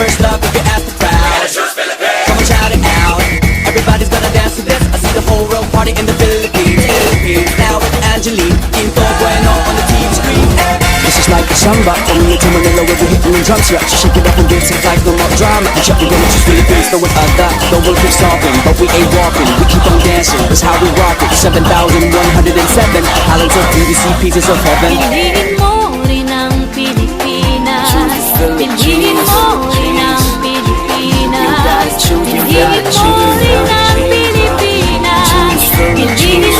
first love if you ask the crowd. Come on, shout it out. Everybody's gonna dance to this. I see the whole world party in the Philippines. Now with Angelique, Quinto Bueno on the TV screen. This is like a samba, from here to Manila with the hitting and drums. Yeah, just shake it up and dance it like no more drama. And shut the gonna choose Philippines, throw it at that. The world keeps talking, but we ain't walking. We keep on dancing, that's how we rock it. 7,107 islands of BBC, pieces of heaven. Piliin mo rin ang Pilipinas. Piliin mo rin ang Pilipinas. Piliin mo rin ang Pilipinas. Piliin